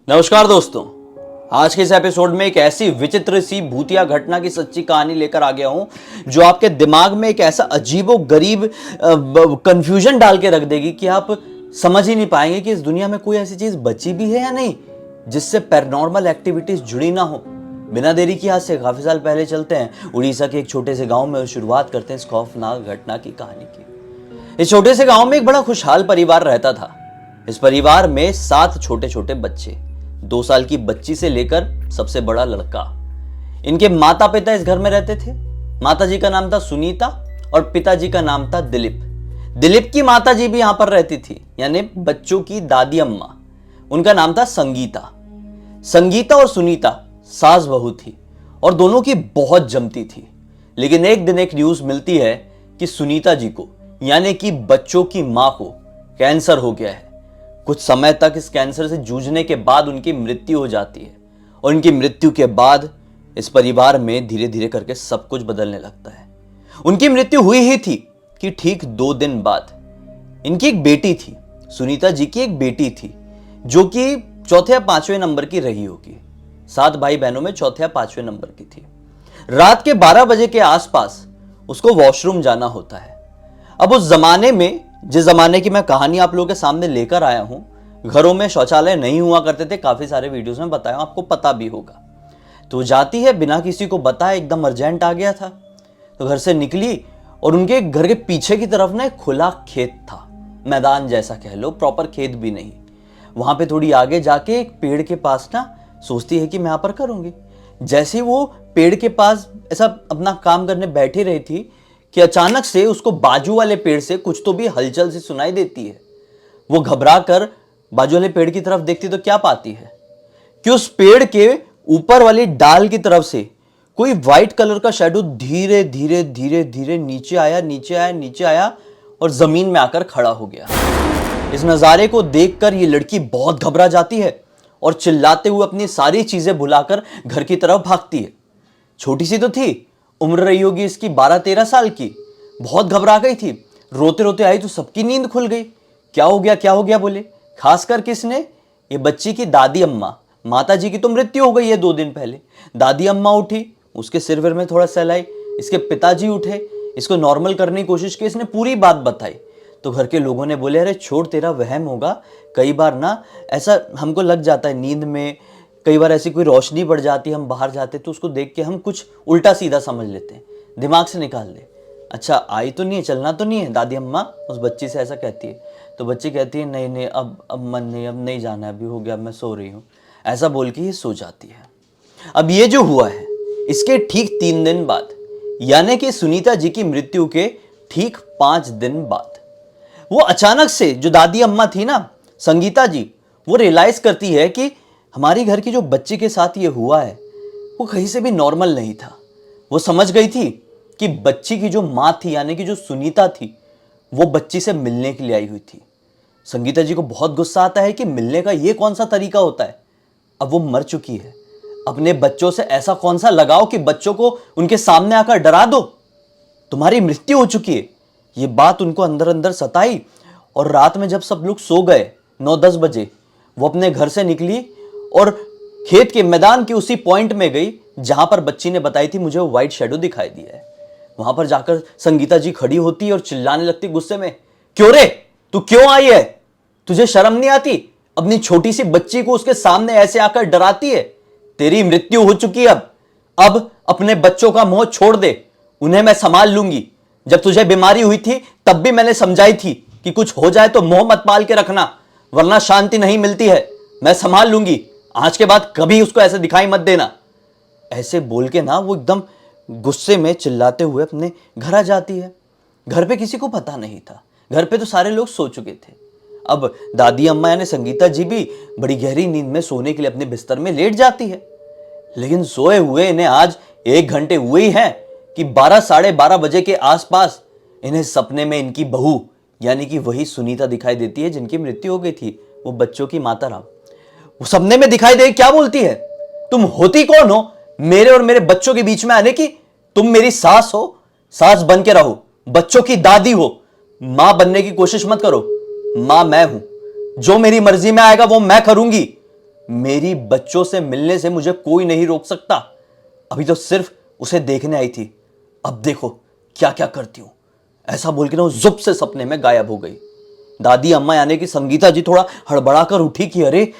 नमस्कार दोस्तों। आज के इस एपिसोड में एक ऐसी विचित्र सी भूतिया घटना की सच्ची कहानी लेकर आ गया हूं जो आपके दिमाग में एक ऐसा अजीबो गरीब कंफ्यूजन डाल के रख देगी कि आप समझ ही नहीं पाएंगे कि इस दुनिया में कोई ऐसी चीज बची भी है या नहीं जिससे पैरानॉर्मल एक्टिविटीज जुड़ी ना हो। बिना देरी की आज से काफी साल पहले चलते हैं उड़ीसा के एक छोटे से गांव में और शुरुआत करते हैं इस खौफनाक घटना की कहानी की। इस छोटे से गांव में एक बड़ा खुशहाल परिवार रहता था। इस परिवार में 7 छोटे छोटे बच्चे, 2 साल की बच्ची से लेकर सबसे बड़ा लड़का। इनके माता पिता इस घर में रहते थे। माता जी का नाम था सुनीता और पिताजी का नाम था दिलीप। दिलीप की माता जी भी यहां पर रहती थी, यानी बच्चों की दादी अम्मा। उनका नाम था संगीता। संगीता और सुनीता सास बहू थी और दोनों की बहुत जमती थी। लेकिन एक दिन एक न्यूज मिलती है कि सुनीता जी को, यानी कि बच्चों की मां को कैंसर हो गया है। कुछ समय तक इस कैंसर से जूझने के बाद उनकी मृत्यु हो जाती है और उनकी मृत्यु के बाद इस परिवार में धीरे धीरे करके सब कुछ बदलने लगता है। उनकी मृत्यु हुई ही थी कि ठीक 2 दिन बाद इनकी एक बेटी थी। सुनीता जी की एक बेटी थी जो कि चौथे या 5वें नंबर की रही होगी। 7 भाई बहनों में चौथे या 5वें नंबर की थी। रात के 12 बजे के आसपास उसको वॉशरूम जाना होता है। अब उस जमाने में, जिस जमाने की मैं कहानी आप लोगों के सामने लेकर आया हूं, घरों में शौचालय नहीं हुआ करते थे। काफी सारे वीडियोस में बताया, आपको पता भी होगा। तो जाती है बिना किसी को बताए, एकदम अर्जेंट आ गया था तो घर से निकली और उनके घर के पीछे की तरफ ना एक खुला खेत था, मैदान जैसा कह लो, प्रॉपर खेत भी नहीं। वहां पे थोड़ी आगे जाके एक पेड़ के पास ना सोचती है कि मैं यहां पर करूंगी। जैसे वो पेड़ के पास ऐसा अपना काम करने बैठी रही थी कि अचानक से उसको बाजू वाले पेड़ से कुछ तो भी हलचल सी सुनाई देती है। वो घबरा कर बाजू वाले पेड़ की तरफ देखती तो क्या पाती है कि उस पेड़ के ऊपर वाली डाल की तरफ से कोई व्हाइट कलर का शैडो धीरे धीरे धीरे धीरे नीचे आया, नीचे आया, नीचे आया और जमीन में आकर खड़ा हो गया। इस नजारे को देखकर ये लड़की बहुत घबरा जाती है और चिल्लाते हुए अपनी सारी चीजें भुलाकर घर की तरफ भागती है। छोटी सी तो थी, उम्र रही होगी इसकी 12-13 साल की। बहुत घबरा गई थी, रोते रोते आई तो सबकी नींद खुल गई। क्या हो गया, क्या हो गया बोले। खासकर किसने? ये बच्ची की दादी अम्मा। माता जी की तो मृत्यु हो गई है 2 दिन पहले। दादी अम्मा उठी, उसके सिर विर में थोड़ा सहलाई। इसके पिताजी उठे, इसको नॉर्मल करने की कोशिश की। इसने पूरी बात बताई तो घर के लोगों ने बोले, अरे छोड़, तेरा वहम होगा। कई बार ना ऐसा हमको लग जाता है नींद में, कई बार ऐसी कोई रोशनी पड़ जाती है, हम बाहर जाते तो उसको देख के हम कुछ उल्टा सीधा समझ लेते हैं, दिमाग से निकाल दे। अच्छा आई तो नहीं है, चलना तो नहीं है, दादी अम्मा उस बच्ची से ऐसा कहती है। तो बच्ची कहती है, नहीं नहीं, अब मन नहीं, अब नहीं जाना है, अभी हो गया, मैं सो रही हूँ। ऐसा बोल के ये सो जाती है। अब ये जो हुआ है इसके ठीक 3 दिन बाद, यानी कि सुनीता जी की मृत्यु के ठीक 5 दिन बाद, वो अचानक से जो दादी अम्मा थी ना, संगीता जी, वो रियलाइज करती है कि हमारी घर की जो बच्ची के साथ ये हुआ है वो कहीं से भी नॉर्मल नहीं था। वो समझ गई थी कि बच्ची की जो मां थी, यानी कि जो सुनीता थी, वो बच्ची से मिलने के लिए आई हुई थी। संगीता जी को बहुत गुस्सा आता है कि मिलने का ये कौन सा तरीका होता है। अब वो मर चुकी है, अपने बच्चों से ऐसा कौन सा लगाओ कि बच्चों को उनके सामने आकर डरा दो। तुम्हारी मृत्यु हो चुकी है। ये बात उनको अंदर अंदर सताई और रात में जब सब लोग सो गए 9-10 बजे, वो अपने घर से निकली और खेत के मैदान के उसी पॉइंट में गई जहां पर बच्ची ने बताई थी मुझे वो व्हाइट शैडो दिखाई दिया है। वहां पर जाकर संगीता जी खड़ी होती और चिल्लाने लगती गुस्से में, क्यों रे, तू क्यों आई है? तुझे शर्म नहीं आती? अपनी छोटी सी बच्ची को उसके सामने ऐसे आकर डराती है। तेरी मृत्यु हो चुकी है। अब अपने बच्चों का मोह छोड़ दे, उन्हें मैं संभाल लूंगी। जब तुझे बीमारी हुई थी तब भी मैंने समझाई थी कि कुछ हो जाए तो मोह मत पाल के रखना, वरना शांति नहीं मिलती है। मैं संभाल लूंगी, आज के बाद कभी उसको ऐसे दिखाई मत देना। ऐसे बोल के ना वो एकदम गुस्से में चिल्लाते हुए अपने घर आ जाती है। घर पे किसी को पता नहीं था, घर पे तो सारे लोग सो चुके थे। अब दादी अम्मा यानी संगीता जी भी बड़ी गहरी नींद में सोने के लिए अपने बिस्तर में लेट जाती है। लेकिन सोए हुए इन्हें आज 1 घंटे हुए ही हैं कि 12-12:30 बजे के आसपास इन्हें सपने में इनकी बहू यानी कि वही सुनीता दिखाई देती है जिनकी मृत्यु हो गई थी, वो बच्चों की माता राम। वो सपने में दिखाई दे क्या बोलती है, तुम होती कौन हो मेरे और मेरे बच्चों के बीच में आने की? तुम मेरी सास हो, सास बन के रहो, बच्चों की दादी हो, मां बनने की कोशिश मत करो। मां मैं हूं, जो मेरी मर्जी में आएगा वो मैं करूंगी। मेरी बच्चों से मिलने से मुझे कोई नहीं रोक सकता। अभी तो सिर्फ उसे देखने आई थी, अब देखो क्या क्या करती हूं। ऐसा बोल के ना वो जुप से सपने में गायब हो गई। दादी अम्मा यानी कि संगीता जी थोड़ा हड़बड़ा कर उठी कि अरे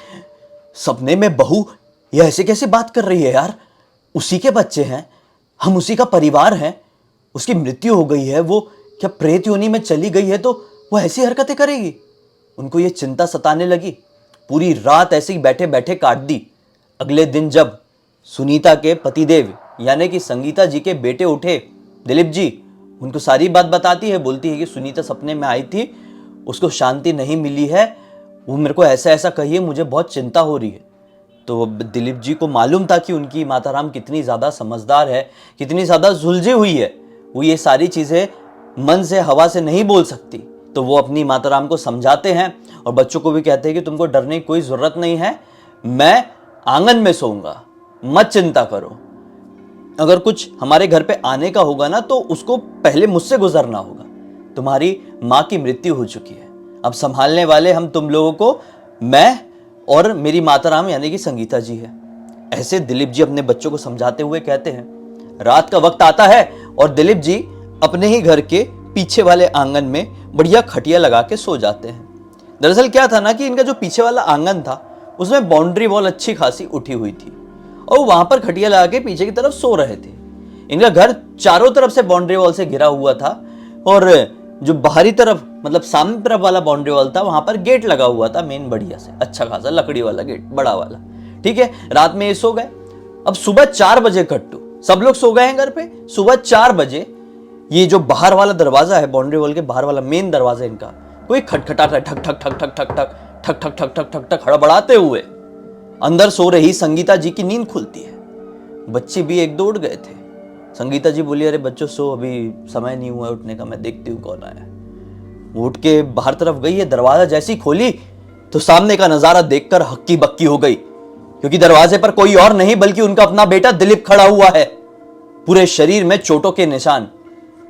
सपने में बहू ये ऐसे कैसे बात कर रही है यार, उसी के बच्चे हैं, हम उसी का परिवार हैं, उसकी मृत्यु हो गई है, वो क्या प्रेत योनि में चली गई है तो वो ऐसी हरकतें करेगी। उनको ये चिंता सताने लगी। पूरी रात ऐसे ही बैठे बैठे काट दी। अगले दिन जब सुनीता के पतिदेव यानी कि संगीता जी के बेटे उठे, दिलीप जी, उनको सारी बात बताती है। बोलती है कि सुनीता सपने में आई थी, उसको शांति नहीं मिली है, वो मेरे को ऐसा ऐसा कही है, मुझे बहुत चिंता हो रही है। तो दिलीप जी को मालूम था कि उनकी माताराम कितनी ज़्यादा समझदार है, कितनी ज़्यादा सुलझी हुई है, वो ये सारी चीज़ें मन से हवा से नहीं बोल सकती। तो वो अपनी माताराम को समझाते हैं और बच्चों को भी कहते हैं कि तुमको डरने की कोई ज़रूरत नहीं है, मैं आंगन में सोऊंगा, मत चिंता करो। अगर कुछ हमारे घर पे आने का होगा ना तो उसको पहले मुझसे गुजरना होगा। तुम्हारी माँ की मृत्यु हो चुकी है, अब संभालने वाले हम तुम लोगों को मैं और मेरी माताराम यानी कि संगीता जी है। ऐसे दिलीप जी अपने बच्चों को समझाते हुए कहते हैं। रात का वक्त आता है और दिलीप जी अपने ही घर के पीछे वाले आंगन में बढ़िया खटिया लगा के सो जाते हैं। दरअसल क्या था ना कि इनका जो पीछे वाला आंगन था उसमें बाउंड्री वॉल अच्छी खासी उठी हुई थी और वहां पर खटिया लगा के पीछे की तरफ सो रहे थे। इनका घर चारों तरफ से बाउंड्री वॉल से घिरा हुआ था और जो बाहरी तरफ मतलब सामने तरफ वाला बाउंड्री वॉल था वहां पर गेट लगा हुआ था, मेन बढ़िया से अच्छा खासा लकड़ी वाला गेट, बड़ा वाला। ठीक है, रात में ये सो गए। अब सुबह 4 बजे कट्टू, सब लोग सो गए हैं घर पे। सुबह 4 बजे ये जो बाहर वाला दरवाजा है, बाउंड्री वॉल के बाहर वाला मेन दरवाजा इनका, कोई खटखटाता है, ठक ठक ठक ठक ठक ठक ठक ठक ठक ठक ठक ठक हड़बड़ाते हुए। अंदर सो रही संगीता जी की नींद खुलती है। बच्चे भी एक दो उठ गए थे। संगीता जी बोली अरे बच्चों सो, अभी समय नहीं हुआ उठने का, मैं देखती हूँ कौन आया। वो उठ के बाहर तरफ गई है, दरवाजा जैसी खोली तो सामने का नजारा देखकर हक्की बक्की हो गई, क्योंकि दरवाजे पर कोई और नहीं बल्कि उनका अपना बेटा दिलीप खड़ा हुआ है। पूरे शरीर में चोटों के निशान,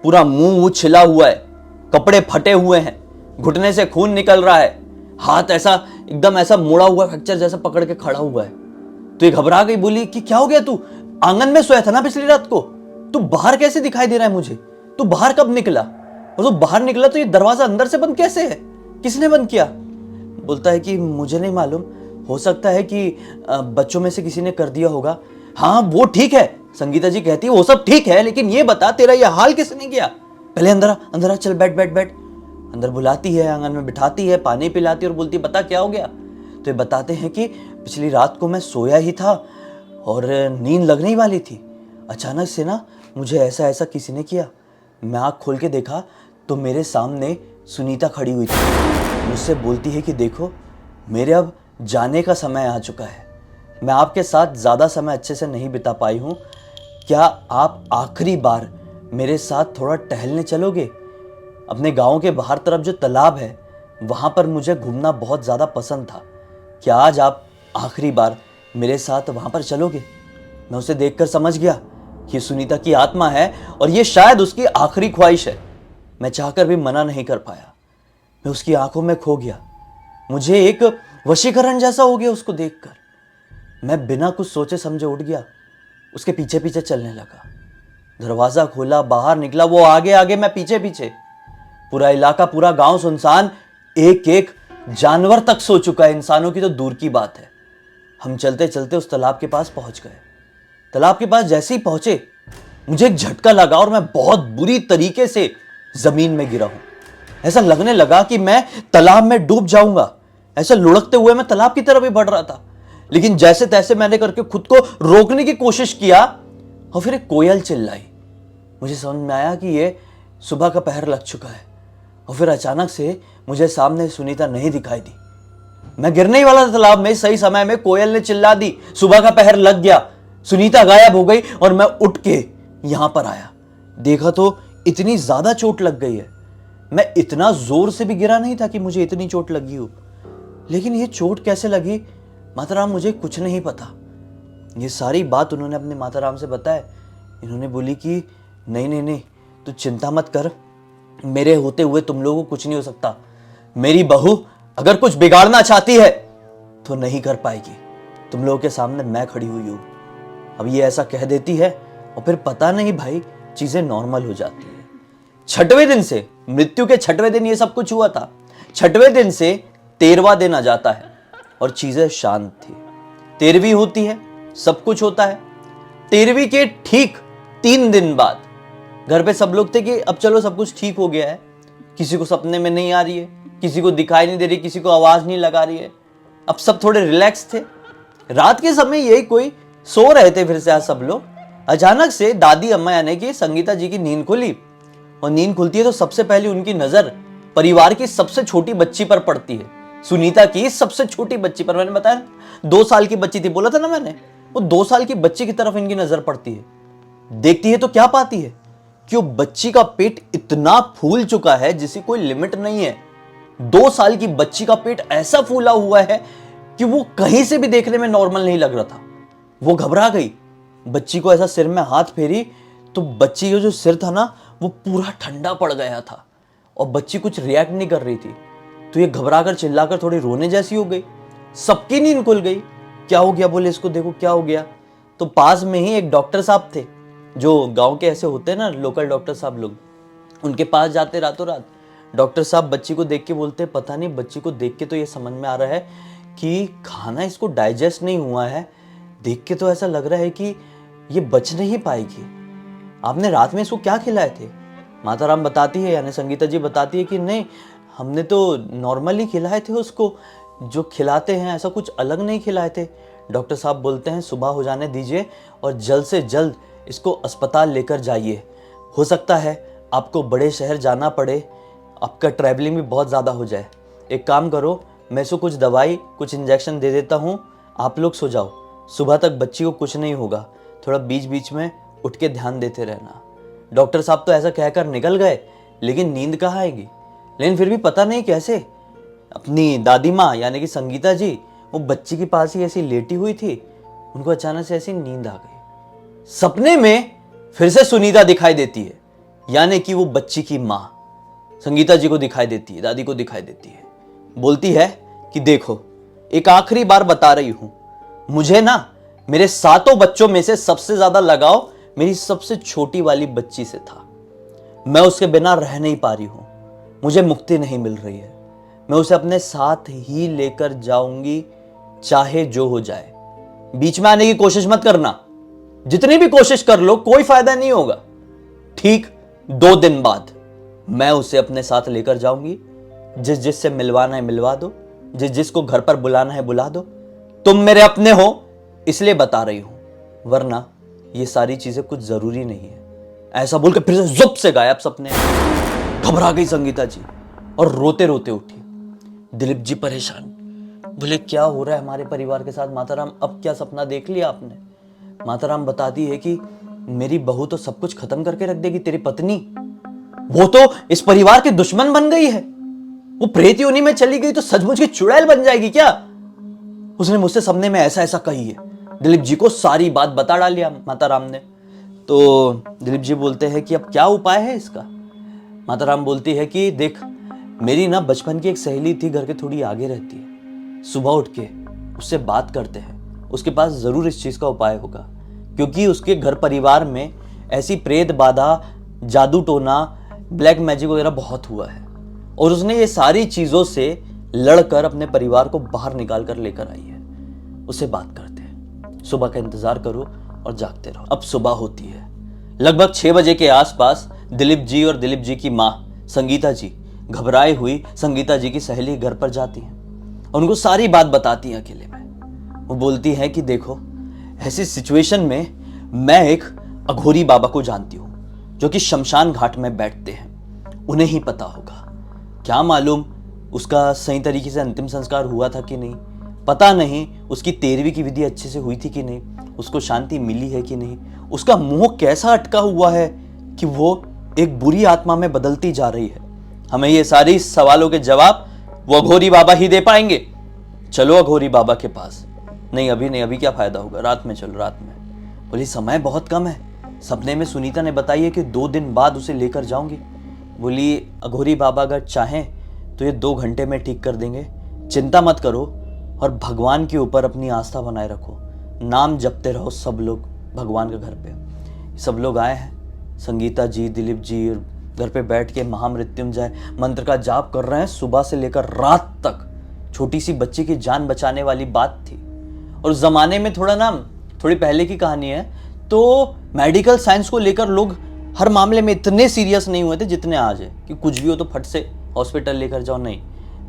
पूरा मुंह छिला हुआ है, कपड़े फटे हुए हैं, घुटने से खून निकल रहा है, हाथ ऐसा एकदम ऐसा मुड़ा हुआ फ्रैक्चर जैसा पकड़ के खड़ा हुआ है। तो ये घबरा गई, बोली कि क्या हो गया, तू आंगन में सोया था ना पिछली रात को, तू बाहर कैसे दिखाई दे रहा है मुझे, तू बाहर कब निकला? और तो बाहर निकला तो ये दरवाजा अंदर से बंद कैसे है, किसने बंद किया? बोलता है कि मुझे नहीं मालूम, हो सकता है कि बच्चों में से किसी ने कर दिया होगा। हाँ वो ठीक है, संगीता जी कहती है वो सब ठीक है, लेकिन ये बता तेरा ये हाल किसने किया? पहले अंदर अंदर चल, बैठ बैठ बैठ। अंदर बुलाती है, आंगन में बिठाती है, पानी पिलाती है और बोलती है बता क्या हो गया? तो ये बताते हैं कि पिछली रात को मैं सोया ही था और नींद लगने ही वाली थी, अचानक से ना मुझे ऐसा ऐसा किसी ने किया। मैं आँख खोल के देखा तो मेरे सामने सुनीता खड़ी हुई थी। मुझसे बोलती है कि देखो मेरे अब जाने का समय आ चुका है, मैं आपके साथ ज़्यादा समय अच्छे से नहीं बिता पाई हूँ, क्या आप आखिरी बार मेरे साथ थोड़ा टहलने चलोगे? अपने गांव के बाहर तरफ जो तालाब है वहाँ पर मुझे घूमना बहुत ज़्यादा पसंद था, क्या आज आप आखिरी बार मेरे साथ वहाँ पर चलोगे? मैं उसे देखकर समझ गया कि सुनीता की आत्मा है और ये शायद उसकी आखिरी ख्वाहिश है। मैं चाहकर भी मना नहीं कर पाया, मैं उसकी आंखों में खो गया। मुझे एक वशीकरण जैसा हो गया उसको देखकर। मैं बिना कुछ सोचे समझे उठ गया, उसके पीछे पीछे चलने लगा। दरवाजा खोला, बाहर निकला, वो आगे आगे, मैं पीछे पीछे। पूरा इलाका, पूरा गांव सुनसान, एक एक जानवर तक सो चुका है, इंसानों की तो दूर की बात है। हम चलते चलते उस तालाब के पास पहुंच गए। तालाब के पास जैसे ही पहुंचे मुझे एक झटका लगा और मैं बहुत बुरी तरीके से जमीन में गिरा हूं। ऐसा लगने लगा कि मैं तालाब में डूब जाऊंगा। ऐसा लुढ़कते हुए मैं तालाब की तरफ ही बढ़ रहा था, लेकिन जैसे तैसे मैंने करके खुद को रोकने की कोशिश किया और फिर एक कोयल चिल्लाई। मुझे समझ में आया कि ये सुबह का पहर लग चुका है और फिर अचानक से मुझे सामने सुनीता नहीं दिखाई दी। मैं गिरने ही वाला था तालाब में, सही समय में कोयल ने चिल्ला दी, सुबह का पहर लग गया, सुनीता गायब हो गई और मैं उठ के यहां पर आया। देखा तो इतनी ज्यादा चोट लग गई है। मैं इतना जोर से भी गिरा नहीं था कि मुझे इतनी चोट लगी हो, लेकिन ये चोट कैसे लगी माताराम मुझे कुछ नहीं पता। ये सारी बात उन्होंने अपने माताराम से बताया। इन्होंने बोली कि नहीं नहीं नहीं, तू चिंता मत कर, मेरे होते हुए तुम लोगों को कुछ नहीं हो सकता। मेरी बहू अगर कुछ बिगाड़ना चाहती है तो नहीं कर पाएगी, तुम लोगों के सामने मैं खड़ी हुई हूँ। अब ये ऐसा कह देती है और फिर पता नहीं भाई चीजें नॉर्मल हो जाती है। छठवें दिन से, मृत्यु के छठवें दिन ये सब कुछ हुआ था, छठवें दिन से 13वां दिन आ जाता है और चीजें शांत थी। 13वीं होती है, सब कुछ होता है। 13वीं के ठीक 3 दिन बाद घर पे सब लोग थे कि अब चलो सब कुछ ठीक हो गया है। किसी को सपने में नहीं आ रही है, किसी को दिखाई नहीं दे रही, किसी को आवाज नहीं लगा रही है। अब सब थोड़े रिलैक्स थे। रात के समय यही कोई सो रहे थे फिर से आज सब लोग। अचानक से दादी अम्मा यानी कि संगीता जी की नींद खुली और नींद खुलती है तो सबसे पहले उनकी नजर परिवार की सबसे छोटी बच्ची पर पड़ती है, सुनीता की सबसे छोटी बच्ची पर। मैंने बताया 2 साल की बच्ची थी, बोला था ना मैंने, वो 2 साल की बच्ची की तरफ इनकी नजर पड़ती है। देखती है तो क्या पाती है कि वो बच्ची का पेट इतना फूल चुका है जिसे कोई लिमिट नहीं है। 2 साल की बच्ची का पेट ऐसा फूला हुआ है कि वो कहीं से भी देखने में नॉर्मल नहीं लग रहा था। वो घबरा गई, बच्ची को ऐसा सिर में हाथ फेरी तो बच्ची का जो सिर था ना वो पूरा ठंडा पड़ गया था और बच्ची कुछ रिएक्ट नहीं कर रही थी। तो ये घबराकर चिल्लाकर थोड़ी रोने जैसी हो गई। सबकी नींद खुल गई। क्या हो गया बोले, इसको देखो क्या हो गया। तो पास में ही एक डॉक्टर साहब थे, जो गांव के ऐसे होते हैं ना लोकल डॉक्टर साहब लोग, उनके पास जाते रातों रात। डॉक्टर साहब बच्ची को देख के बोलते पता नहीं, बच्ची को देख के तो ये समझ में आ रहा है कि खाना इसको डाइजेस्ट नहीं हुआ है। देख के तो ऐसा लग रहा है कि ये बच नहीं पाएगी। आपने रात में इसको क्या खिलाए थे? माता राम बताती है यानी संगीता जी बताती है कि नहीं, हमने तो नॉर्मली खिलाए थे उसको, जो खिलाते हैं ऐसा कुछ अलग नहीं खिलाए थे। डॉक्टर साहब बोलते हैं सुबह हो जाने दीजिए और जल्द से जल्द इसको अस्पताल लेकर जाइए। हो सकता है आपको बड़े शहर जाना पड़े, आपका ट्रैवलिंग भी बहुत ज़्यादा हो जाए। एक काम करो, मैं इसको कुछ दवाई कुछ इंजेक्शन दे देता हूँ, आप लोग सो जाओ, सुबह तक बच्ची को कुछ नहीं होगा, थोड़ा बीच बीच में उठ के ध्यान देते रहना। डॉक्टर साहब तो ऐसा कहकर निकल गए, लेकिन नींद कहाँ आएगी। लेकिन फिर भी पता नहीं कैसे अपनी दादी माँ यानी कि संगीता जी वो बच्ची के पास ही ऐसी लेटी हुई थी, उनको अचानक से ऐसी नींद आ गई। सपने में फिर से सुनीता दिखाई देती है, यानी कि वो बच्ची की माँ संगीता जी को दिखाई देती है, दादी को दिखाई देती है। बोलती है कि देखो एक आखिरी बार बता रही हूं, मुझे ना मेरे 7 बच्चों में से सबसे ज्यादा लगाव मेरी सबसे छोटी वाली बच्ची से था। मैं उसके बिना रह नहीं पा रही हूं, मुझे मुक्ति नहीं मिल रही है। मैं उसे अपने साथ ही लेकर जाऊंगी, चाहे जो हो जाए। बीच में आने की कोशिश मत करना, जितनी भी कोशिश कर लो कोई फायदा नहीं होगा। ठीक 2 दिन बाद मैं उसे अपने साथ लेकर जाऊंगी। जिस जिससे मिलवाना है मिलवा दो, जिस जिसको घर पर बुलाना है बुला दो। तुम मेरे अपने हो इसलिए बता रही हूं, वरना ये सारी चीजें कुछ जरूरी नहीं है। ऐसा बोलकर फिर से जुप से गायब सपने। घबरा गई संगीता जी और रोते रोते उठी। दिलीप जी परेशान, बोले क्या हो रहा है हमारे परिवार के साथ माताराम, अब क्या सपना देख लिया आपने? माताराम बताती है कि मेरी बहू तो सब कुछ खत्म करके रख देगी, तेरी पत्नी वो तो इस परिवार की दुश्मन बन गई है। वो प्रेत योनि में चली गई तो सचमुच की चुड़ैल बन जाएगी क्या? उसने मुझसे सपने में ऐसा ऐसा कही है। दिलीप जी को सारी बात बता डाली माताराम ने। तो दिलीप जी बोलते हैं कि अब क्या उपाय है इसका? माताराम बोलती है कि देख, मेरी ना बचपन की एक सहेली थी, घर के थोड़ी आगे रहती है। सुबह उठ के उससे बात करते हैं, उसके पास जरूर इस चीज का उपाय होगा, क्योंकि उसके घर परिवार में ऐसी प्रेत बाधा, जादू टोना, ब्लैक मैजिक वगैरह बहुत हुआ है और उसने ये सारी चीजों से लड़कर अपने परिवार को बाहर निकाल कर लेकर आई है। उससे बात करते हैं, सुबह का इंतजार करो और जागते रहो। अब सुबह होती है, लगभग 6 बजे के आसपास दिलीप जी और दिलीप जी की माँ संगीता जी घबराई हुई संगीता जी की सहेली घर पर जाती हैं और उनको सारी बात बताती हैं अकेले में। वो बोलती है कि देखो, ऐसी सिचुएशन में मैं एक अघोरी बाबा को जानती हूँ जो कि शमशान घाट में बैठते हैं, उन्हें ही पता होगा। क्या मालूम उसका सही तरीके से अंतिम संस्कार हुआ था कि नहीं, पता नहीं उसकी 13वीं की विधि अच्छे से हुई थी कि नहीं, उसको शांति मिली है कि नहीं, उसका मुंह कैसा अटका हुआ है कि वो एक बुरी आत्मा में बदलती जा रही है। हमें ये सारी सवालों के जवाब वो अघोरी बाबा ही दे पाएंगे। चलो अघोरी बाबा के पास। नहीं अभी नहीं, अभी क्या फायदा होगा, रात में चलो, रात में। बोली समय बहुत कम है। सपने में सुनीता ने बताई है कि 2 दिन बाद उसे लेकर जाऊंगी। बोली अघोरी बाबा अगर चाहें तो ये 2 घंटे में ठीक कर देंगे, चिंता मत करो, और भगवान के ऊपर अपनी आस्था बनाए रखो। नाम जपते रहो सब लोग भगवान के घर पे। सब लोग आए हैं, संगीता जी, दिलीप जी, घर पे बैठ के महामृत्युंजय मंत्र का जाप कर रहे हैं सुबह से लेकर रात तक। छोटी सी बच्ची की जान बचाने वाली बात थी। और उस जमाने में थोड़ी पहले की कहानी है, तो मेडिकल साइंस को लेकर लोग हर मामले में इतने सीरियस नहीं हुए थे जितने आज है कि कुछ भी हो तो फट से हॉस्पिटल लेकर जाओ। नहीं,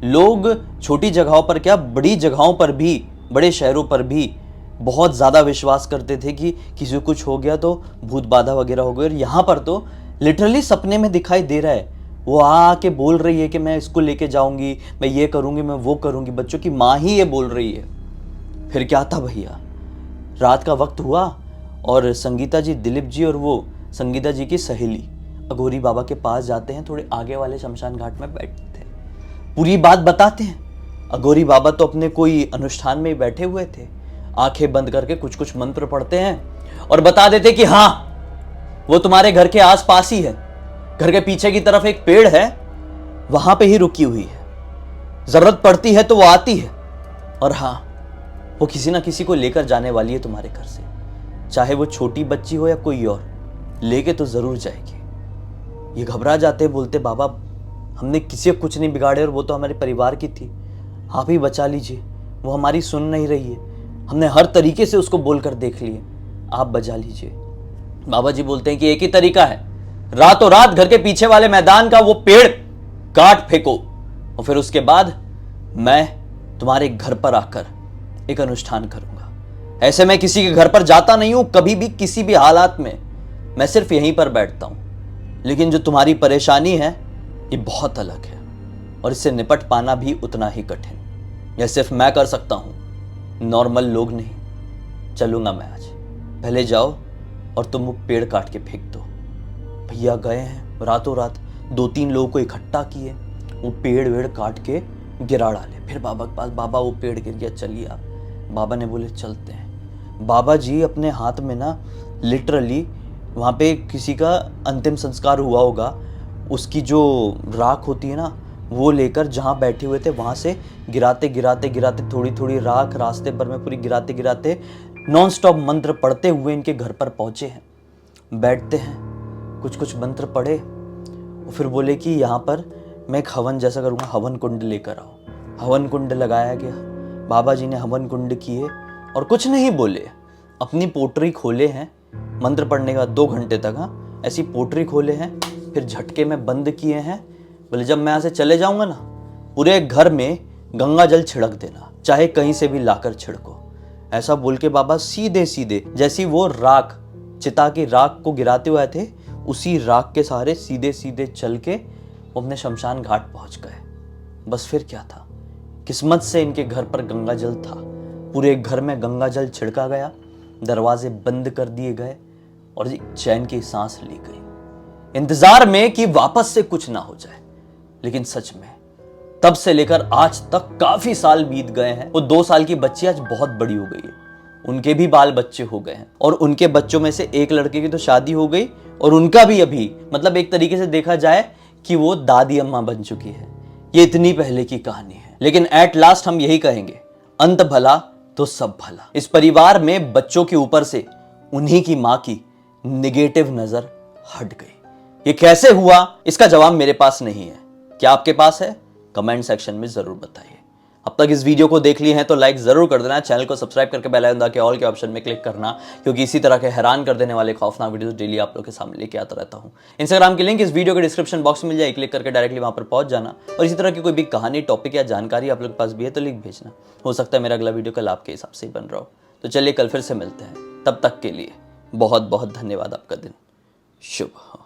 लोग छोटी जगहों पर क्या, बड़ी जगहों पर भी, बड़े शहरों पर भी बहुत ज़्यादा विश्वास करते थे कि किसी को कुछ हो गया तो भूत बाधा वगैरह हो गई। और यहाँ पर तो लिटरली सपने में दिखाई दे रहा है, वो आके बोल रही है कि मैं इसको लेके जाऊंगी, मैं ये करूंगी, मैं वो करूंगी। बच्चों की माँ ही ये बोल रही है। फिर क्या था भैया, रात का वक्त हुआ और संगीता जी, दिलीप जी और वो संगीता जी की सहेली अघोरी बाबा के पास जाते हैं। थोड़े आगे वाले शमशान घाट में बैठते हैं, पूरी बात बताते हैं। अघोरी बाबा तो अपने कोई अनुष्ठान में ही बैठे हुए थे, आंखें बंद करके कुछ कुछ मंत्र पढ़ते हैं और बता देते कि हाँ, वो तुम्हारे घर के आसपास ही है, घर के पीछे की तरफ एक पेड़ है, वहां पे ही रुकी हुई है, जरूरत पड़ती है तो वो आती है, और हाँ, वो किसी ना किसी को लेकर जाने वाली है तुम्हारे घर से, चाहे वो छोटी बच्ची हो या कोई और, लेके तो जरूर जाएगी। ये घबरा जाते, बोलते बाबा हमने किसी को कुछ नहीं बिगाड़े और वो तो हमारे परिवार की थी, आप ही बचा लीजिए, वो हमारी सुन नहीं रही है, हमने हर तरीके से उसको बोलकर देख लिए, आप बचा लीजिए। बाबा जी बोलते हैं कि एक ही तरीका है, रातों रात घर के पीछे वाले मैदान का वो पेड़ काट फेंको और फिर उसके बाद मैं तुम्हारे घर पर आकर एक अनुष्ठान करूंगा। ऐसे मैं किसी के घर पर जाता नहीं हूं कभी भी, किसी भी हालात में, मैं सिर्फ यहीं पर बैठता हूं। लेकिन जो तुम्हारी परेशानी है ये बहुत अलग है और इससे निपट पाना भी उतना ही कठिन। यह सिर्फ मैं कर सकता हूं, नॉर्मल लोग नहीं। चलूंगा मैं आज, पहले जाओ और तुम वो पेड़ काट के फेंक दो। भैया गए हैं, रातों रात 2-3 लोगों को इकट्ठा किए, वो पेड़ वेड़ काट के गिरा डाले। फिर बाबा के पास, बाबा वो पेड़ गिर गया, चलिए आप। बाबा ने बोले चलते हैं। बाबा जी अपने हाथ में ना लिटरली, वहाँ पे किसी का अंतिम संस्कार हुआ होगा, उसकी जो राख होती है ना, वो लेकर जहाँ बैठे हुए थे वहाँ से गिराते गिराते गिराते थोड़ी थोड़ी राख रास्ते पर में पूरी गिराते गिराते नॉन स्टॉप मंत्र पढ़ते हुए इनके घर पर पहुँचे हैं। बैठते हैं, कुछ कुछ मंत्र पढ़े और फिर बोले कि यहाँ पर मैं एक हवन जैसा करूँगा, हवन कुंड लेकर आओ। हवन कुंड लगाया गया, बाबा जी ने हवन कुंड किए और कुछ नहीं बोले, अपनी पोटरी खोले हैं मंत्र पढ़ने के बाद 2 घंटे तक। हाँ, ऐसी पोटरी खोले हैं, फिर झटके में बंद किए हैं। बोले जब मैं यहाँ से चले जाऊँगा ना, पूरे घर में गंगा जल छिड़क देना, चाहे कहीं से भी लाकर छिड़को। ऐसा बोल के बाबा सीधे सीधे, जैसी वो राख, चिता की राख को गिराते हुए थे, उसी राख के सहारे सीधे सीधे चल के वो अपने शमशान घाट पहुंच गए। बस फिर क्या था, किस्मत से इनके घर पर गंगा जल था, पूरे घर में गंगा जल छिड़का गया, दरवाजे बंद कर दिए गए और एक चैन की सांस ली गई, इंतजार में कि वापस से कुछ ना हो जाए। लेकिन सच में तब से लेकर आज तक काफी साल बीत गए हैं। वो 2 साल की बच्ची आज बहुत बड़ी हो गई है, उनके भी बाल बच्चे हो गए हैं और उनके बच्चों में से एक लड़के की तो शादी हो गई और उनका भी अभी, मतलब एक तरीके से देखा जाए कि वो दादी अम्मा बन चुकी है। ये इतनी पहले की कहानी है, लेकिन एट लास्ट हम यही कहेंगे, अंत भला तो सब भला। इस परिवार में बच्चों के ऊपर से उन्हीं की मां की निगेटिव नजर हट गई। ये कैसे हुआ, इसका जवाब मेरे पास नहीं है। क्या आपके पास है? कमेंट सेक्शन में जरूर बताइए। अब तक इस वीडियो को देख लिए हैं तो लाइक जरूर कर देना, चैनल को सब्सक्राइब करके बेल आइकन दबा के ऑल के ऑप्शन में क्लिक करना, क्योंकि इसी तरह के हैरान कर देने वाले खौफनाक वीडियोस डेली आप लोग के सामने लेके आता रहता हूं। इंस्टाग्राम की लिंक इस वीडियो के डिस्क्रिप्शन बॉक्स में मिल जाए, क्लिक करके डायरेक्टली वहां पर पहुंच जाना। और इसी तरह की कोई भी कहानी, टॉपिक या जानकारी आप लोग के पास भी है तो लिंक भेजना, हो सकता है मेरा अगला वीडियो कल आपके हिसाब से ही बन रहा हो। तो चलिए कल फिर से मिलते हैं, तब तक के लिए बहुत बहुत धन्यवाद। आपका दिन शुभ हो।